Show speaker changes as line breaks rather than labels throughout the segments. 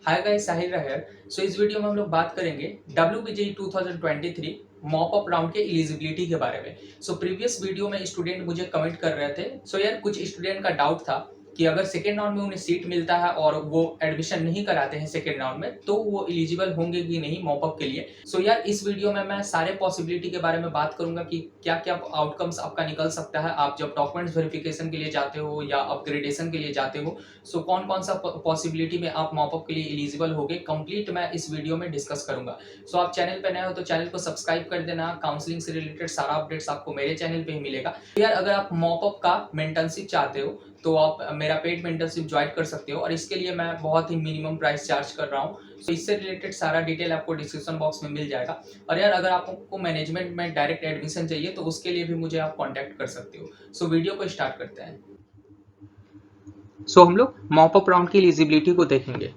Hi guys, साहिल है। सो इस video में हम लोग बात करेंगे WBJE 2023 मॉप अप राउंड के एलिजिबिलिटी के बारे में। सो प्रीवियस वीडियो में स्टूडेंट मुझे कमेंट कर रहे थे। सो यार कुछ स्टूडेंट का डाउट था कि अगर सेकेंड राउंड में उन्हें सीट मिलता है और वो एडमिशन नहीं कराते हैं सेकेंड राउंड में, तो वो एलिजिबल होंगे कि नहीं मॉप अप के लिए। सो यार इस वीडियो में मैं सारे पॉसिबिलिटी के बारे में बात करूंगा कि क्या क्या आउटकम्स आपका निकल सकता है आप जब डॉक्यूमेंट्स वेरिफिकेशन के लिए जाते हो या अपग्रेडेशन के लिए जाते हो। सो कौन कौन सा पॉसिबिलिटी में आप मॉपअप के लिए एलिजिबल होगे, कंप्लीट मैं इस वीडियो में डिस्कस करूंगा। सो आप चैनल पे नए हो तो चैनल को सब्सक्राइब कर देना। काउंसलिंग से रिलेटेड सारा अपडेट्स आपको मेरे चैनल पे ही मिलेगा। तो यार अगर आप मॉपअप का मेंटरशिप चाहते हो तो आप मेरा पेड मेंटरशिप ज्वाइन कर सकते हो और इसके लिए मैं बहुत ही मिनिमम प्राइस चार्ज कर रहा हूँ। सो इससे रिलेटेड सारा डिटेल आपको डिस्क्रिप्शन बॉक्स में मिल जाएगा। और यार अगर आपको मैनेजमेंट में डायरेक्ट एडमिशन चाहिए तो उसके लिए भी मुझे आप कॉन्टैक्ट कर सकते हो। सो वीडियो को स्टार्ट करते हैं। हम लोग मॉपअप राउंड की एलिजिबिलिटी को देखेंगे।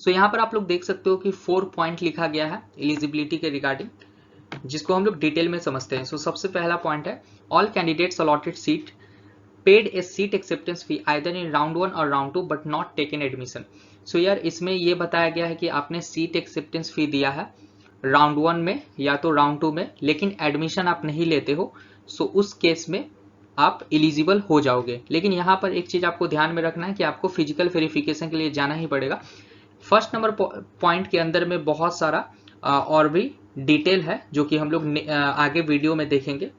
यहाँ पर आप लोग देख सकते हो कि 4 पॉइंट लिखा गया है एलिजिबिलिटी के रिगार्डिंग, जिसको हम लोग डिटेल में समझते हैं। सबसे पहला पॉइंट है all candidates allotted seat paid A seat acceptance fee either in round 1 और round 2 but not taken admission. यार इसमें ये बताया गया है कि आपने सीट एक्सेप्टेंस फी दिया है राउंड 1 में या तो राउंड 2 में, लेकिन एडमिशन आप नहीं लेते हो। उस केस में आप एलिजिबल हो जाओगे। लेकिन यहाँ पर एक चीज आपको ध्यान में रखना है कि आपको फिजिकल वेरिफिकेशन के लिए जाना ही पड़ेगा। फर्स्ट नंबर पॉइंट के अंदर में बहुत सारा और भी डिटेल है जो कि हम लोग आगे वीडियो में देखेंगे।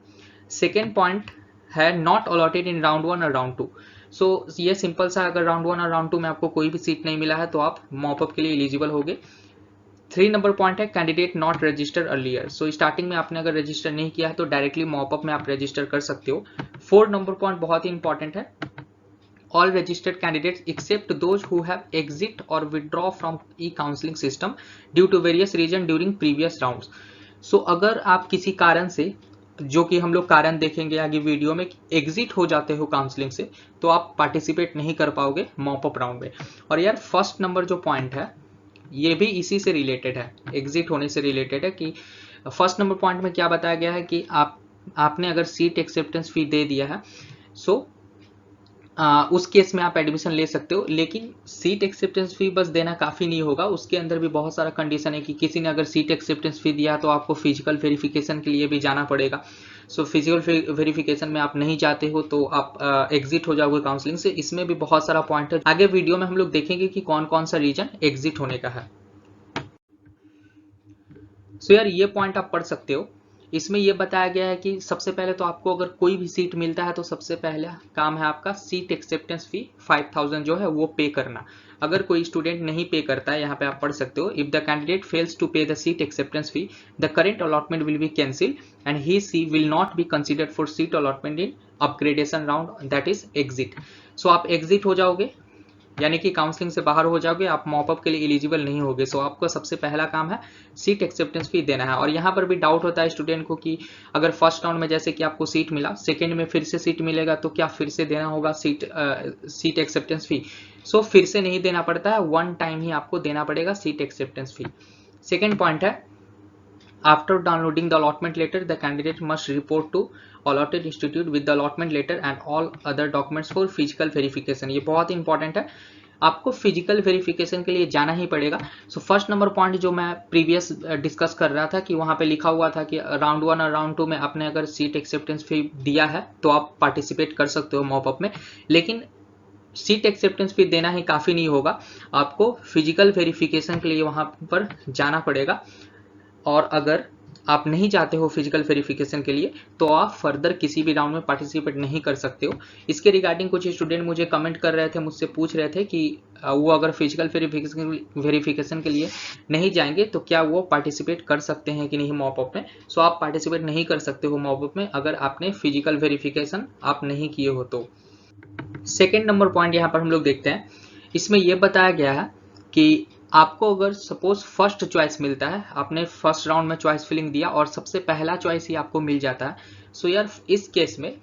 सेकेंड पॉइंट है नॉट अलॉटेड इन राउंड 1 और राउंड 2। ये सिंपल सा, अगर राउंड 1 और राउंड 2 में आपको कोई भी सीट नहीं मिला है तो आप मॉपअप के लिए एलिजिबल होगे। 3 नंबर पॉइंट है candidate not register earlier. Starting में आपने अगर रजिस्टर नहीं किया है तो डायरेक्टली मॉपअप में आप रजिस्टर कर सकते हो। 4 नंबर पॉइंट बहुत ही इंपॉर्टेंट है all registered candidates except those who have exit or withdraw from e-counseling system due to various reason during previous rounds। अगर आप किसी कारण से, जो कि हम लोग कारण देखेंगे आगे वीडियो में, एग्जिट हो जाते हो काउंसलिंग से, तो आप पार्टिसिपेट नहीं कर पाओगे मॉपअप राउंड में। और यार फर्स्ट नंबर जो पॉइंट है ये भी इसी से रिलेटेड है, एग्जिट होने से रिलेटेड है। कि फर्स्ट नंबर पॉइंट में क्या बताया गया है कि आपने अगर सीट एक्सेप्टेंस फी दे दिया है उस केस में आप एडमिशन ले सकते हो। लेकिन सीट एक्सेप्टेंस फी बस देना काफ़ी नहीं होगा, उसके अंदर भी बहुत सारा कंडीशन है कि किसी ने अगर सीट एक्सेप्टेंस फी दिया तो आपको फिजिकल वेरिफिकेशन के लिए भी जाना पड़ेगा। फिजिकल वेरिफिकेशन में आप नहीं जाते हो तो आप एग्जिट हो जाओगे काउंसलिंग से। इसमें भी बहुत सारा पॉइंट है, आगे वीडियो में हम लोग देखेंगे कि कौन कौन सा रीजन एग्जिट होने का है। यार ये पॉइंट आप पढ़ सकते हो। इसमें यह बताया गया है कि सबसे पहले तो आपको अगर कोई भी सीट मिलता है तो सबसे पहला काम है आपका सीट एक्सेप्टेंस फी 5000 जो है वो पे करना। अगर कोई स्टूडेंट नहीं पे करता है, यहाँ पे आप पढ़ सकते हो, if the candidate fails to pay the seat acceptance fee the current allotment will be cancel and he she will not be considered for seat allotment in upgradation round, that is exit. आप exit हो जाओगे, यानी कि counselling से बाहर हो जाओगे, आप मॉपअप के लिए एलिजिबल नहीं होगे। आपका सबसे पहला काम है सीट एक्सेप्टेंस फी देना है। और यहाँ पर भी डाउट होता है स्टूडेंट को कि अगर फर्स्ट राउंड में जैसे कि आपको सीट मिला, सेकेंड में फिर से सीट मिलेगा तो क्या फिर से देना होगा सीट एक्सेप्टेंस फी? फिर से नहीं देना पड़ता है, वन टाइम ही आपको देना पड़ेगा सीट एक्सेप्टेंस फी। सेकेंड पॉइंट है after downloading the allotment letter the candidate must report to allotted institute with the allotment letter and all other documents for physical verification। ये बहुत इंपॉर्टेंट है, आपको फिजिकल वेरिफिकेशन के लिए जाना ही पड़ेगा। फर्स्ट नंबर पॉइंट जो मैं प्रीवियस डिस्कस कर रहा था कि वहां पे लिखा हुआ था कि राउंड 1 और राउंड 2 में आपने अगर सीट एक्सेप्टेंस फी दिया है तो आप पार्टिसिपेट कर सकते हो मॉपअप में। लेकिन सीट एक्सेप्टेंस फी देना ही काफ़ी नहीं होगा, आपको फिजिकल वेरिफिकेशन के लिए वहां पर जाना पड़ेगा। और अगर आप नहीं चाहते हो फिजिकल वेरिफिकेशन के लिए तो आप फर्दर किसी भी राउंड में पार्टिसिपेट नहीं कर सकते हो। इसके रिगार्डिंग कुछ स्टूडेंट मुझे कमेंट कर रहे थे, मुझसे पूछ रहे थे कि वो अगर फिजिकल वेरिफिकेशन के लिए नहीं जाएंगे तो क्या वो पार्टिसिपेट कर सकते हैं कि नहीं मॉपअप में। आप पार्टिसिपेट नहीं कर सकते हो मॉपअप में अगर आपने फिजिकल वेरिफिकेशन आप नहीं किए हो तो। सेकेंड नंबर पॉइंट यहाँ पर हम लोग देखते हैं, इसमें यह बताया गया है कि आपको अगर सपोज फर्स्ट चॉइस मिलता है, आपने फर्स्ट राउंड में चॉइस फिलिंग दिया और सबसे पहला चॉइस ही आपको मिल जाता है, यार इस केस में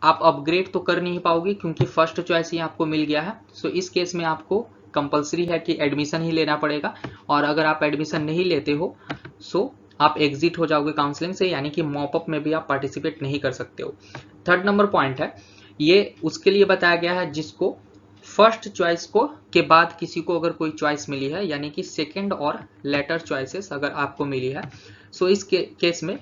आप अपग्रेड तो कर नहीं पाओगे क्योंकि फर्स्ट चॉइस ही आपको मिल गया है। इस केस में आपको कंपलसरी है कि एडमिशन ही लेना पड़ेगा। और अगर आप एडमिशन नहीं लेते हो आप एग्जिट हो जाओगे काउंसलिंग से, यानी कि मॉपअप में भी आप पार्टिसिपेट नहीं कर सकते हो। थर्ड नंबर पॉइंट है, ये उसके लिए बताया गया है जिसको फर्स्ट चॉइस को के बाद किसी को अगर कोई चॉइस मिली है, यानी कि सेकंड और लेटर चॉइसेस अगर आपको मिली है, सो इस केस में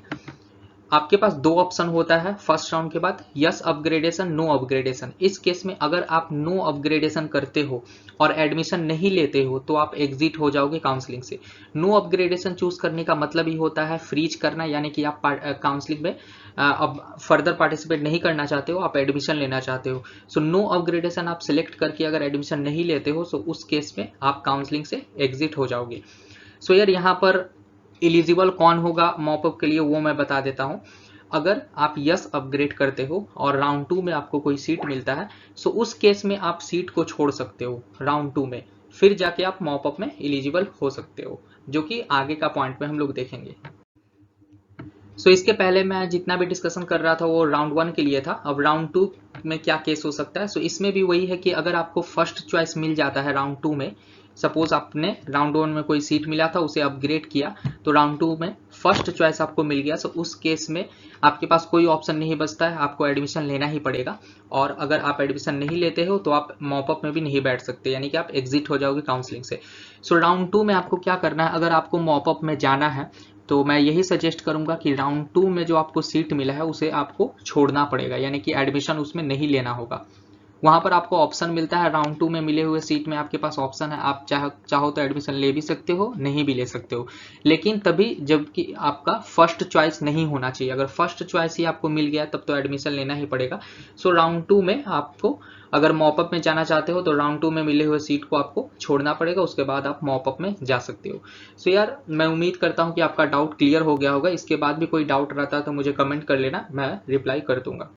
आपके पास दो ऑप्शन होता है फर्स्ट राउंड के बाद, यस अपग्रेडेशन, नो अपग्रेडेशन। इस केस में अगर आप नो अपग्रेडेशन करते हो और एडमिशन नहीं लेते हो तो आप एग्जिट हो जाओगे काउंसलिंग से। नो अपग्रेडेशन चूज करने का मतलब ही होता है फ्रीज करना, यानी कि आप काउंसलिंग में अब फर्दर पार्टिसिपेट नहीं करना चाहते हो, आप एडमिशन लेना चाहते हो। सो नो अपग्रेडेशन आप सिलेक्ट करके अगर एडमिशन नहीं लेते हो तो उस केस में आप काउंसलिंग से एग्जिट हो जाओगे। सो यार यहाँ पर एलिजिबल कौन होगा मॉपअप के लिए वो मैं बता देता हूँ। अगर आप यस अपग्रेड करते हो और राउंड 2 में आपको कोई सीट मिलता है, सो उस केस में आप सीट को छोड़ सकते हो राउंड 2 में, फिर जाके आप मॉपअप में एलिजिबल हो सकते हो, जो कि आगे का पॉइंट में हम लोग देखेंगे। सो इसके पहले मैं जितना भी डिस्कशन कर रहा था वो राउंड 1 के लिए था। अब राउंड 2 में क्या केस हो सकता है, सो इसमें भी वही है कि अगर आपको फर्स्ट चॉइस मिल जाता है राउंड 2 में, सपोज आपने राउंड 1 में कोई सीट मिला था उसे अपग्रेड किया, तो राउंड 2 में फर्स्ट चॉइस आपको मिल गया, सो उस केस में आपके पास कोई ऑप्शन नहीं बचता है, आपको एडमिशन लेना ही पड़ेगा। और अगर आप एडमिशन नहीं लेते हो तो आप मॉपअप में भी नहीं बैठ सकते, यानी कि आप एग्जिट हो जाओगे काउंसलिंग से। सो राउंड 2 में आपको क्या करना है, अगर आपको मॉपअप में जाना है तो मैं यही सजेस्ट करूंगा कि राउंड 2 में जो आपको सीट मिला है उसे आपको छोड़ना पड़ेगा, यानी कि एडमिशन उसमें नहीं लेना होगा। वहां पर आपको ऑप्शन मिलता है, राउंड 2 में मिले हुए सीट में आपके पास ऑप्शन है, आप चाहो तो एडमिशन ले भी सकते हो, नहीं भी ले सकते हो, लेकिन तभी जबकि आपका फर्स्ट चॉइस नहीं होना चाहिए। अगर फर्स्ट चॉइस ही आपको मिल गया तब तो एडमिशन लेना ही पड़ेगा। सो राउंड 2 में आपको अगर मॉपअप में जाना चाहते हो तो राउंड 2 में मिले हुए सीट को आपको छोड़ना पड़ेगा, उसके बाद आप मॉपअप में जा सकते हो। सो यार मैं उम्मीद करता हूँ कि आपका डाउट क्लियर हो गया होगा। इसके बाद भी कोई डाउट रहता है तो मुझे कमेंट कर लेना, मैं रिप्लाई कर दूंगा।